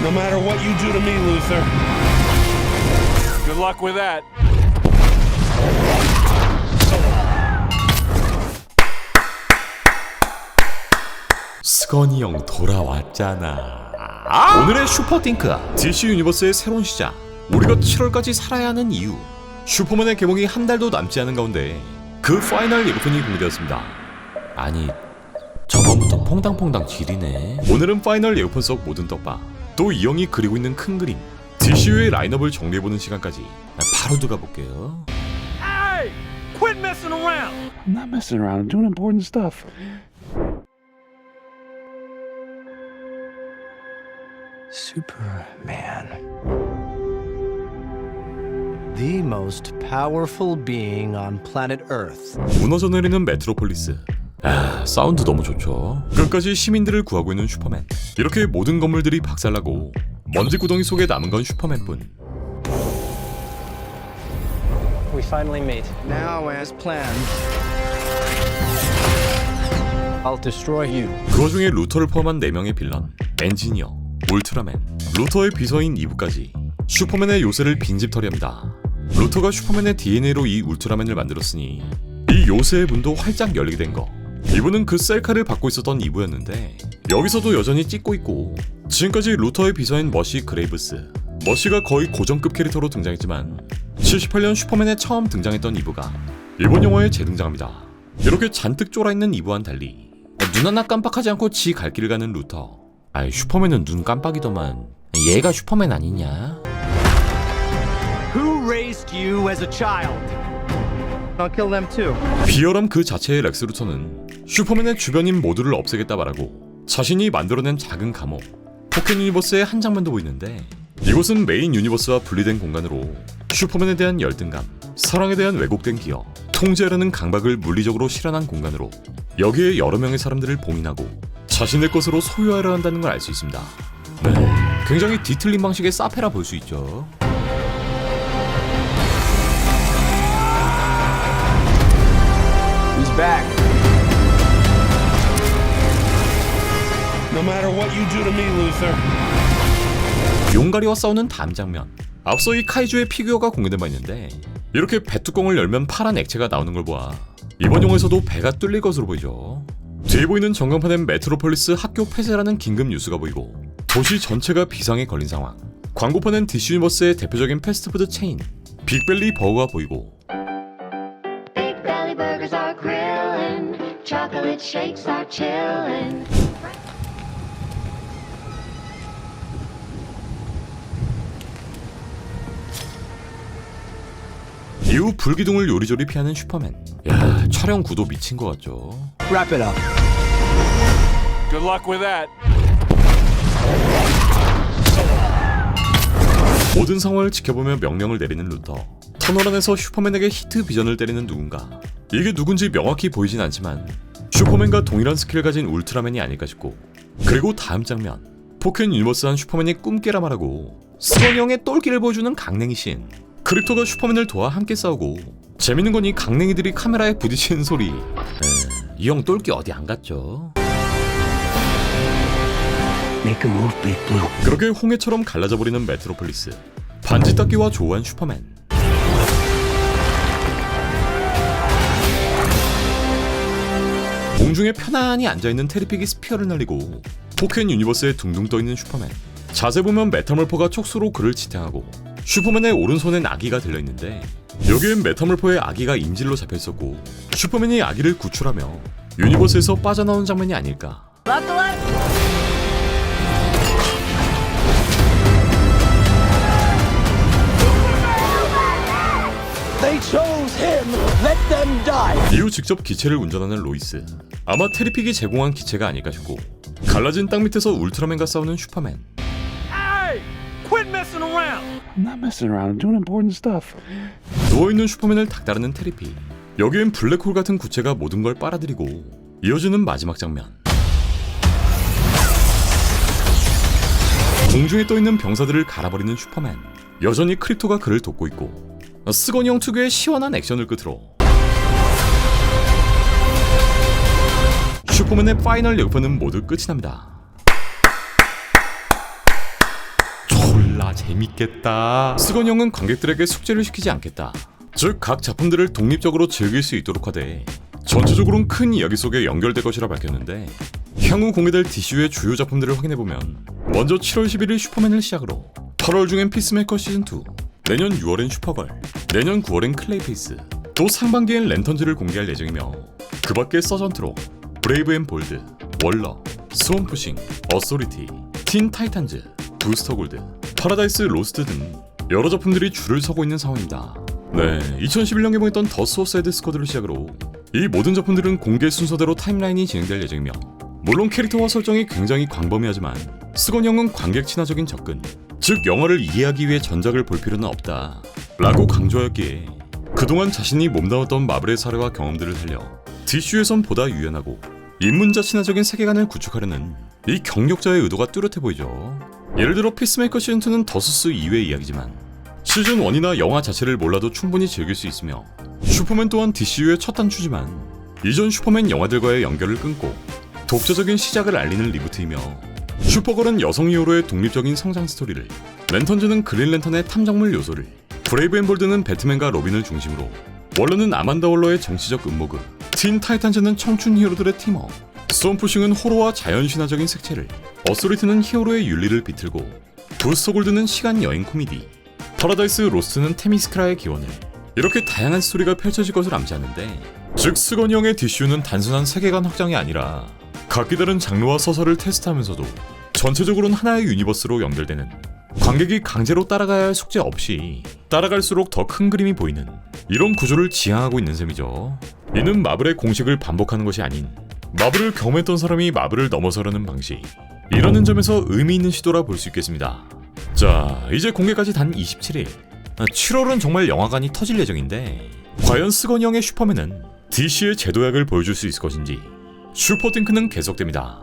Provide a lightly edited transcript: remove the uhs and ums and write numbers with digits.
No matter what you do to me, Luther. Good luck with that. 스건이 형 돌아왔잖아. 오늘의 슈퍼띵크 DC 유니버스의 새로운 시작. 우리가 7월까지 살아야 하는 이유. 슈퍼맨의 개봉이 한 달도 남지 않은 가운데 그 파이널 예고편이 공개되었습니다. 아니 저번부터 퐁당퐁당 지리네. 오늘은 파이널 예고편 속 모든 떡밥, 또 이 형이 그리고 있는 큰 그림, DCU의 라인업을 정리해보는 시간까지 바로 들어가 볼게요. Hey! Quit messing around! I'm not messing around. I'm doing important stuff. Superman. The most powerful being on planet Earth. 무너져 내리는 메트로폴리스. 사운드 너무 좋죠. 끝까지 시민들을 구하고 있는 슈퍼맨. 이렇게 모든 건물들이 박살나고 먼지 구덩이 속에 남은 건 슈퍼맨뿐. We finally meet. Now, as planned, I'll destroy you. 그 와중에 루터를 포함한 4명의 빌런, 엔지니어, 울트라맨, 루터의 비서인 이브까지 슈퍼맨의 요새를 빈집털이합니다. 루터가 슈퍼맨의 DNA로 이 울트라맨을 만들었으니 이 요새의 문도 활짝 열리게 된 거. 이분은 그 셀카를 받고 있었던 이브였는데 여기서도 여전히 찍고 있고, 지금까지 루터의 비서인 머시 그레이브스, 머시가 거의 고정급 캐릭터로 등장했지만 78년 슈퍼맨에 처음 등장했던 이브가 이번 영화에 재등장합니다. 이렇게 잔뜩 쫄아있는 이브와는 달리 눈 하나 깜빡하지 않고 지 갈 길을 가는 루터. 슈퍼맨은 눈 깜빡이더만 얘가 슈퍼맨 아니냐? Who raised you as a child? I'll kill them too. 비열함 그 자체의 렉스 루터는 슈퍼맨의 주변인 모두를 없애겠다 말하고 자신이 만들어낸 작은 감옥, 포켓 유니버스의 한 장면도 보이는데, 이곳은 메인 유니버스와 분리된 공간으로 슈퍼맨에 대한 열등감, 사랑에 대한 왜곡된 기억, 통제하려는 강박을 물리적으로 실현한 공간으로 여기에 여러 명의 사람들을 봉인하고 자신의 것으로 소유하려 한다는 걸 알 수 있습니다. 굉장히 뒤틀린 방식의 사페라 볼 수 있죠. He's back. No matter what you do to me, Luther. 용가리와 싸우는 다음 장면. 앞서 이 카이주의 피규어가 공개된 바 있는데 이렇게 배뚜껑을 열면 파란 액체가 나오는 걸 보아 이번 영화에서도 배가 뚫릴 것으로 보이죠. 뒤에 보이는 전광판엔 메트로폴리스 학교 폐쇄라는 긴급 뉴스가 보이고 도시 전체가 비상에 걸린 상황. 광고판엔 DC 유니버스의 대표적인 패스트푸드 체인 빅벨리 버거가 보이고, Big belly burgers are grillin', chocolate shakes are chillin'. 이후 불기둥을 요리조리 피하는 슈퍼맨. 촬영 구도 미친 것 같죠. Wrap it up. Good luck with that. 모든 상황을 지켜보며 명령을 내리는 루터. 터널 안에서 슈퍼맨에게 히트 비전을 때리는 누군가. 이게 누군지 명확히 보이진 않지만 슈퍼맨과 동일한 스킬을 가진 울트라맨이 아닐까 싶고, 그리고 다음 장면. 포켓 유니버스한 슈퍼맨이 꿈깨라 말하고 스건이 형의 똘끼를 보여주는 강냉이 씬. 크립토가 슈퍼맨을 도와 함께 싸우고, 재밌는 건 이 강냉이들이 카메라에 부딪히는 소리. 이 형 똘끼 어디 안 갔죠? Make a move, Big Blue. 그렇게 홍해처럼 갈라져버리는 메트로폴리스. 반지 닦기와 조우한 슈퍼맨. 공중에 편안히 앉아있는 테리픽이 스피어를 날리고 포켓 유니버스에 둥둥 떠있는 슈퍼맨. 자세 보면 메타몰포가 촉수로 그를 지탱하고 슈퍼맨의 오른손엔 아기가 들려있는데, 여기엔 메타몰포의 아기가 인질로 잡혀있었고 슈퍼맨이 아기를 구출하며 유니버스에서 빠져나온 장면이 아닐까. They chose him. Let them die. 이후 직접 기체를 운전하는 로이스. 아마 테리픽이 제공한 기체가 아닐까 싶고, 갈라진 땅 밑에서 울트라맨과 싸우는 슈퍼맨. Hey! Quit messing around! I'm not messing around. I'm doing important stuff. 누워있는 슈퍼맨을 닥다르는 테리픽. 여기엔 블랙홀 같은 구체가 모든 걸 빨아들이고, 이어지는 마지막 장면. 공중에 떠있는 병사들을 갈아버리는 슈퍼맨. 여전히 크립토가 그를 돕고 있고, 스건이 형 특유의 시원한 액션을 끝으로 슈퍼맨의 파이널 예고편은 모두 끝이 납니다. 재밌겠다. 스건 형은 관객들에게 숙제를 시키지 않겠다. 즉 각 작품들을 독립적으로 즐길 수 있도록 하되 전체적으로는 큰 이야기 속에 연결될 것이라 밝혔는데, 향후 공개될 DCU의 주요 작품들을 확인해보면 먼저 7월 11일 슈퍼맨을 시작으로 8월 중엔 피스메이커 시즌2, 내년 6월엔 슈퍼걸, 내년 9월엔 클레이페이스, 또 상반기엔 랜턴즈를 공개할 예정이며 그 밖에 서전트로, 브레이브 앤 볼드, 월러, 스원푸싱, 어소리티, 틴 타이탄즈, 부스터 골드, 파라다이스 로스트 등 여러 작품들이 줄을 서고 있는 상황입니다. 네, 2011년 개봉했던 더 수어사이드 스쿼드를 시작으로 이 모든 작품들은 공개 순서대로 타임라인이 진행될 예정이며, 물론 캐릭터와 설정이 굉장히 광범위하지만 스건 형은 관객 친화적인 접근, 즉 영화를 이해하기 위해 전작을 볼 필요는 없다 라고 강조하였기에 그동안 자신이 몸담았던 마블의 사례와 경험들을 살려 DCU에선 보다 유연하고 인문자 친화적인 세계관을 구축하려는 이 경력자의 의도가 뚜렷해 보이죠. 예를 들어 피스메이커 시즌2는 더수스 이외의 이야기지만 시즌1이나 영화 자체를 몰라도 충분히 즐길 수 있으며, 슈퍼맨 또한 DCU의 첫 단추지만 이전 슈퍼맨 영화들과의 연결을 끊고 독자적인 시작을 알리는 리부트이며, 슈퍼걸은 여성 히어로의 독립적인 성장 스토리를, 랜턴즈는 그린랜턴의 탐정물 요소를, 브레이브 앤 볼드는 배트맨과 로빈을 중심으로, 월러는 아만다 월러의 정치적 음모극, 틴 타이탄즈는 청춘 히어로들의 팀업, 스톰푸싱은 호러와 자연신화적인 색채를, 어소리티는 히어로의 윤리를 비틀고, 부스터 골드는 시간 여행 코미디, 파라다이스 로스트는 테미스크라의 기원을, 이렇게 다양한 스토리가 펼쳐질 것을 암시하는데, 즉 스건 형의 DCU는 단순한 세계관 확장이 아니라 각기 다른 장르와 서사를 테스트하면서도 전체적으로는 하나의 유니버스로 연결되는, 관객이 강제로 따라가야 할 숙제 없이 따라갈수록 더 큰 그림이 보이는 이런 구조를 지향하고 있는 셈이죠. 이는 마블의 공식을 반복하는 것이 아닌 마블을 경험했던 사람이 마블을 넘어서려는 방식, 이라는 점에서 의미 있는 시도라 볼 수 있겠습니다. 자, 이제 공개까지 단 27일. 7월은 정말 영화관이 터질 예정인데, 과연 스건 형의 슈퍼맨은 DC의 제도약을 보여줄 수 있을 것인지 슈퍼탱크는 계속됩니다.